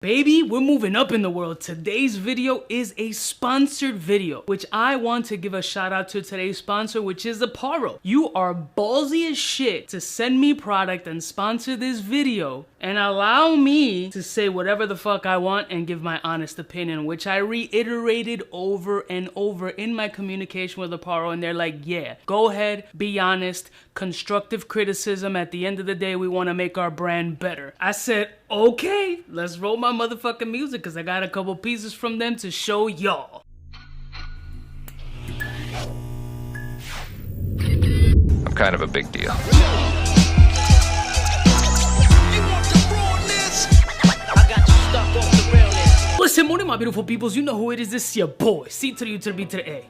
Baby, we're moving up in the world. Today's video is a sponsored video, which I want to give a shout out to today's sponsor, which is Aporro. You are ballsy as shit to send me product and sponsor this video and allow me to say whatever the fuck I want and give my honest opinion, which I reiterated over and over in my communication with Aporro, and they're like, yeah, go ahead, be honest, constructive criticism. At the end of the day, we want to make our brand better. I said, okay, let's roll my motherfucking music, because I got a couple pieces from them to show y'all. I'm kind of a big deal. Listen, morning my beautiful peoples, you know who it is. This is your boy, C to the U to the B to the A.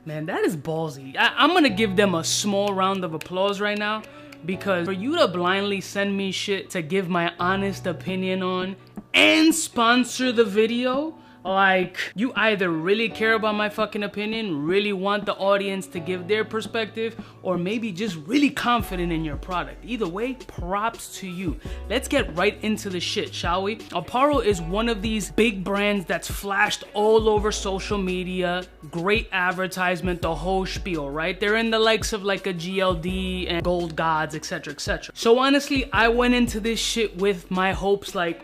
Man, that is ballsy. I'm gonna give them a small round of applause right now, because for you to blindly send me shit to give my honest opinion on and sponsor the video, like, you either really care about my fucking opinion, really want the audience to give their perspective, or maybe just really confident in your product. Either way, props to you. Let's get right into the shit, shall we? Aporro is one of these big brands that's flashed all over social media, great advertisement, the whole spiel, right? They're in the likes of like a GLD and Gold Gods, etc, etc. So honestly, I went into this shit with my hopes like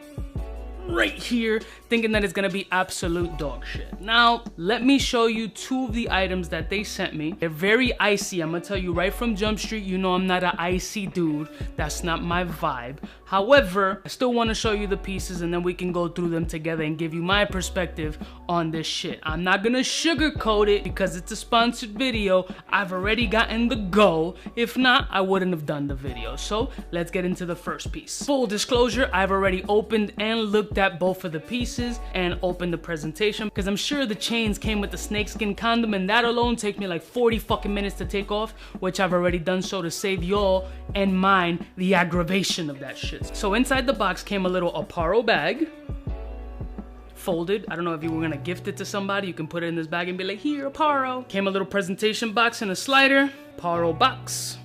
right here, thinking that it's gonna be absolute dog shit. Now, let me show you two of the items that they sent me. They're very icy. I'm gonna tell you right from Jump Street, you know I'm not an icy dude. That's not my vibe. However, I still wanna show you the pieces, and then we can go through them together and give you my perspective on this shit. I'm not gonna sugarcoat it because it's a sponsored video. I've already gotten the go. If not, I wouldn't have done the video. So let's get into the first piece. Full disclosure, I've already opened and looked at both of the pieces and open the presentation, because I'm sure the chains came with the snakeskin condom, and that alone takes me like 40 fucking minutes to take off, which I've already done so to save y'all and mine the aggravation of that shit. So inside the box came a little Aporro bag, folded. I don't know if you were gonna gift it to somebody, you can put it in this bag and be like, here, Aporro. Came a little presentation box and a slider, Aporro box.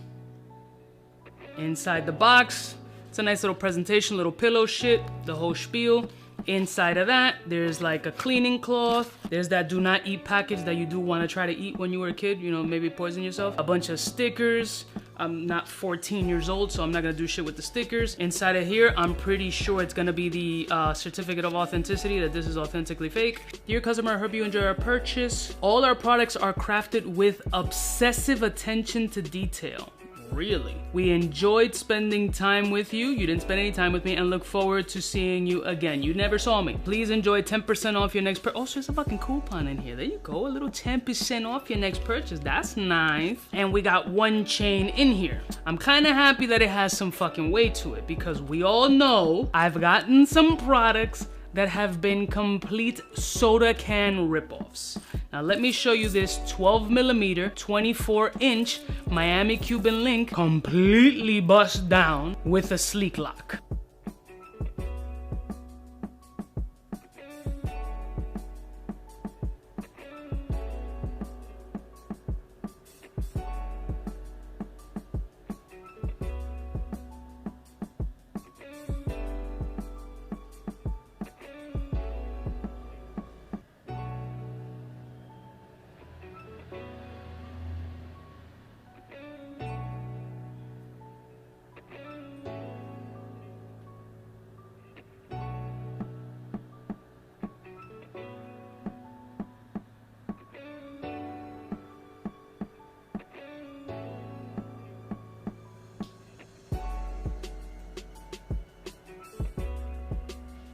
Inside the box, it's a nice little presentation, little pillow shit, the whole spiel. Inside of that, there's like a cleaning cloth. There's that do not eat package that you do want to try to eat when you were a kid, you know, maybe poison yourself. A bunch of stickers. I'm not 14 years old, so I'm not gonna do shit with the stickers. Inside of here, I'm pretty sure it's gonna be the certificate of authenticity, that this is authentically fake. Dear customer, I hope you enjoy our purchase. All our products are crafted with obsessive attention to detail. Really? We enjoyed spending time with you. You didn't spend any time with me, and look forward to seeing you again. You never saw me. Please enjoy 10% off your next purchase. Oh, so there's a fucking coupon in here. There you go. A little 10% off your next purchase. That's nice. And we got one chain in here. I'm kind of happy that it has some fucking weight to it, because we all know I've gotten some products that have been complete soda can ripoffs. Now let me show you this 12mm, 24-inch Miami Cuban Link, completely bust down with a sleek lock.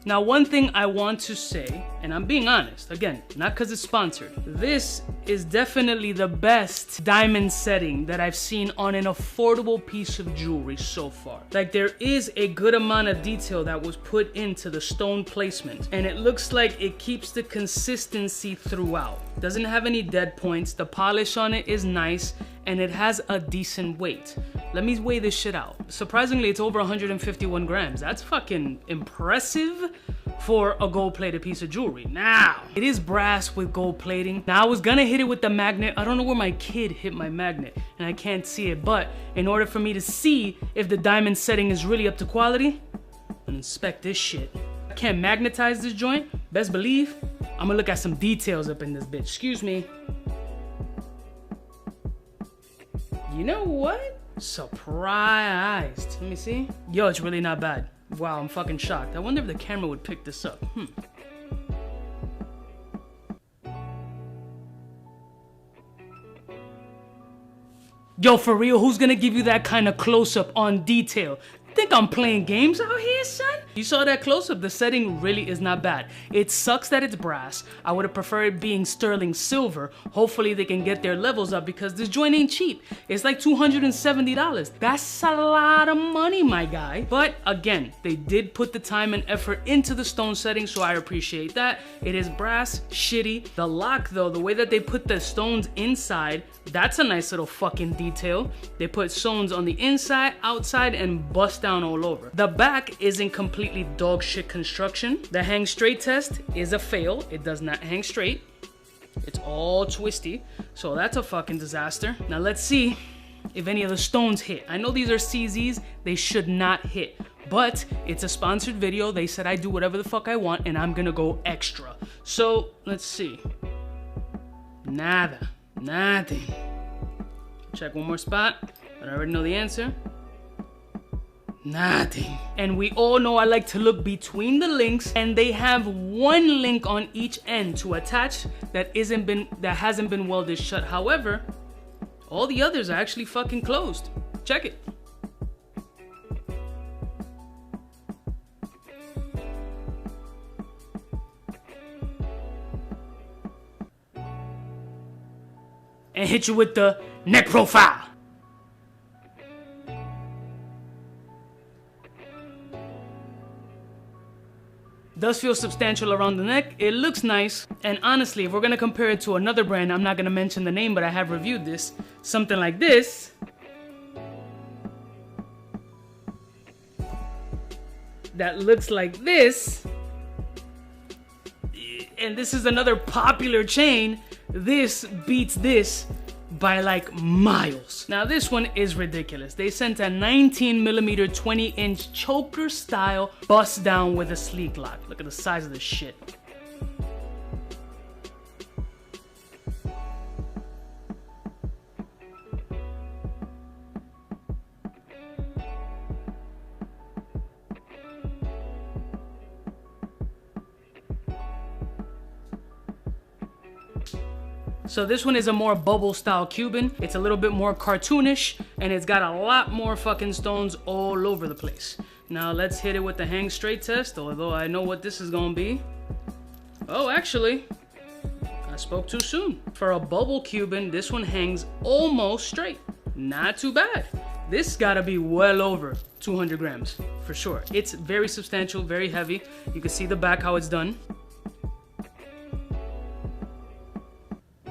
Now, one thing I want to say, and I'm being honest, again, not because it's sponsored, this is definitely the best diamond setting that I've seen on an affordable piece of jewelry so far. Like, there is a good amount of detail that was put into the stone placement, and it looks like it keeps the consistency throughout. Doesn't have any dead points, the polish on it is nice, and it has a decent weight. Let me weigh this shit out. Surprisingly, it's over 151 grams. That's fucking impressive for a gold-plated piece of jewelry. Now, it is brass with gold plating. Now, I was gonna hit it with the magnet. I don't know where my kid hit my magnet, and I can't see it, but in order for me to see if the diamond setting is really up to quality, I'm gonna inspect this shit. can't magnetize this joint, best believe I'm gonna look at some details up in this bitch. Excuse me. You know what? Surprised. Let me see. Yo, it's really not bad. Wow, I'm fucking shocked. I wonder if the camera would pick this up. Yo, for real, who's gonna give you that kind of close-up on detail? Think I'm playing games out here, son? You saw that close-up, the setting really is not bad. It sucks that it's brass. I would have preferred it being sterling silver. Hopefully they can get their levels up because this joint ain't cheap. It's like $270. That's a lot of money, my guy. But again, they did put the time and effort into the stone setting, so I appreciate that. It is brass, shitty. The lock though, the way that they put the stones inside, that's a nice little fucking detail. They put stones on the inside, outside, and bust down all over. The back isn't completely dog shit construction. The hang straight test is a fail. It does not hang straight. It's all twisty. So that's a fucking disaster. Now let's see if any of the stones hit. I know these are CZs. They should not hit. But it's a sponsored video. They said I do whatever the fuck I want and I'm gonna go extra. So let's see. Nada. Nothing. Check one more spot, but I already know the answer. Nothing. And we all know I like to look between the links, and they have one link on each end to attach that hasn't been welded shut. However, all the others are actually fucking closed. Check it. And hit you with the neck profile. Does feel substantial around the neck. It looks nice. And honestly, if we're gonna compare it to another brand, I'm not gonna mention the name, but I have reviewed this. Something like this. That looks like this. And this is another popular chain. This beats this by like miles. Now this one is ridiculous. They sent a 19mm 20-inch choker style bust down with a sleek lock. Look at the size of this shit. So this one is a more bubble style Cuban. It's a little bit more cartoonish and it's got a lot more fucking stones all over the place. Now let's hit it with the hang straight test, although I know what this is gonna be. Oh, actually, I spoke too soon. For a bubble Cuban, this one hangs almost straight. Not too bad. This gotta be well over 200 grams for sure. It's very substantial, very heavy. You can see the back how it's done.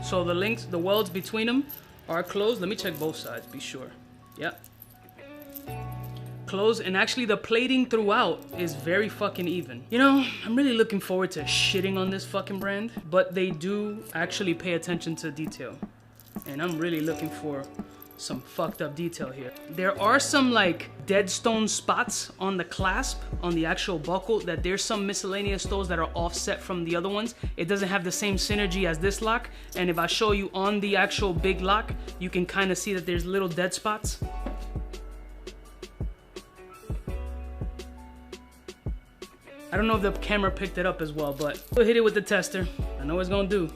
So the links, the welds between them are closed. Let me check both sides, be sure. Yep. Closed, and actually the plating throughout is very fucking even. You know, I'm really looking forward to shitting on this fucking brand, but they do actually pay attention to detail. And I'm really looking for some fucked up detail here. There are some like dead stone spots on the clasp, on the actual buckle, that there's some miscellaneous stones that are offset from the other ones. It doesn't have the same synergy as this lock. And if I show you on the actual big lock, you can kind of see that there's little dead spots. I don't know if the camera picked it up as well, but we'll hit it with the tester. I know what it's gonna do.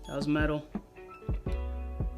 That was metal.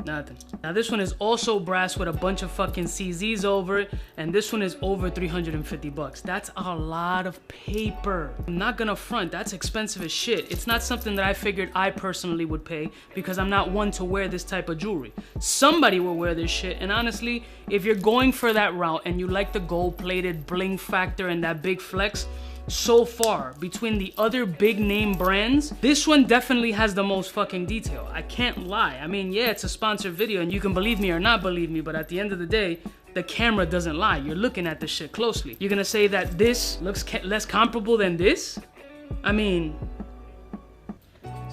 Nothing. Now this one is also brass with a bunch of fucking CZs over it, and this one is over 350 bucks. That's a lot of paper. I'm not gonna front, that's expensive as shit. It's not something that I figured I personally would pay because I'm not one to wear this type of jewelry. Somebody will wear this shit, and honestly, if you're going for that route and you like the gold-plated bling factor and that big flex, so far between the other big name brands, this one definitely has the most fucking detail. I can't lie. I mean, yeah, it's a sponsored video and you can believe me or not believe me, but at the end of the day, the camera doesn't lie. You're looking at this shit closely. You're gonna say that this looks less comparable than this? I mean,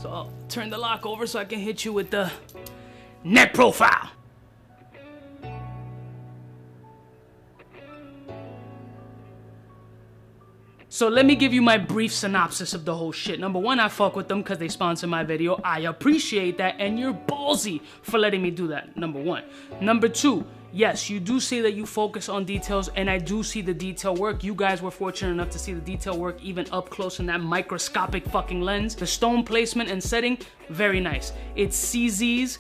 so I'll turn the lock over so I can hit you with the neck profile. So let me give you my brief synopsis of the whole shit. Number one, I fuck with them because they sponsor my video. I appreciate that, and you're ballsy for letting me do that, number one. Number two, yes, you do say that you focus on details, and I do see the detail work. You guys were fortunate enough to see the detail work even up close in that microscopic fucking lens. The stone placement and setting, very nice. It's CZ's,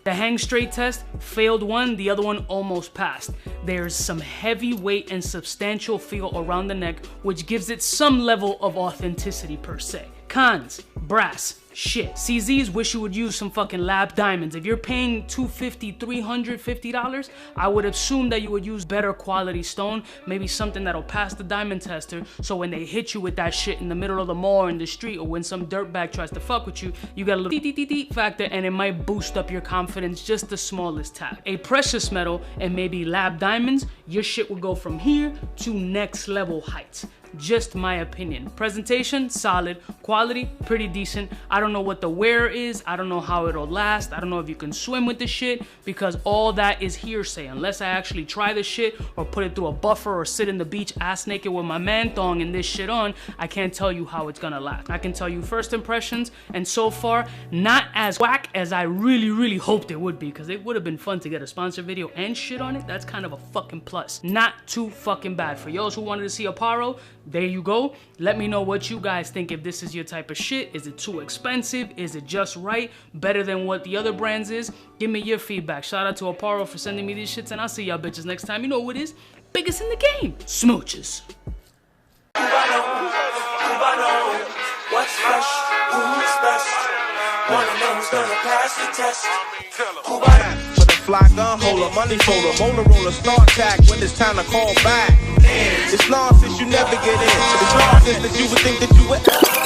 The hang straight test, failed one, the other one almost passed. There's some heavy weight and substantial feel around the neck, which gives it some level of authenticity per se. Cons, brass, shit. CZs wish you would use some fucking lab diamonds. If you're paying $250, $350, I would assume that you would use better quality stone, maybe something that'll pass the diamond tester, so when they hit you with that shit in the middle of the mall or in the street, or when some dirtbag tries to fuck with you, you got a little factor, and it might boost up your confidence just the smallest tap. A precious metal and maybe lab diamonds, your shit will go from here to next level heights. Just my opinion. Presentation, solid. Quality, pretty decent. I don't know what the wear is. I don't know how it'll last. I don't know if you can swim with the shit, because all that is hearsay. Unless I actually try the shit or put it through a buffer or sit in the beach ass naked with my man thong and this shit on, I can't tell you how it's gonna last. I can tell you first impressions, and so far, not as whack as I really hoped it would be, because it would have been fun to get a sponsored video and shit on it. That's kind of a fucking plus. Not too fucking bad. For y'all who wanted to see Aporro, there you go. Let me know what you guys think, if this is your type of shit. Is it too expensive? Is it just right? Better than what the other brands is? Give me your feedback. Shout out to Aporro for sending me these shits, and I'll see y'all bitches next time. You know who it is? Biggest in the game. Smooches. Cubano, what's fresh? Who's best? Wanna know who's gonna pass the test? Cubano. For the fly gun holder, money folder, motor roller, start tag when it's time to call back. It's nonsense, you never get in. It's nonsense that you would think that you would.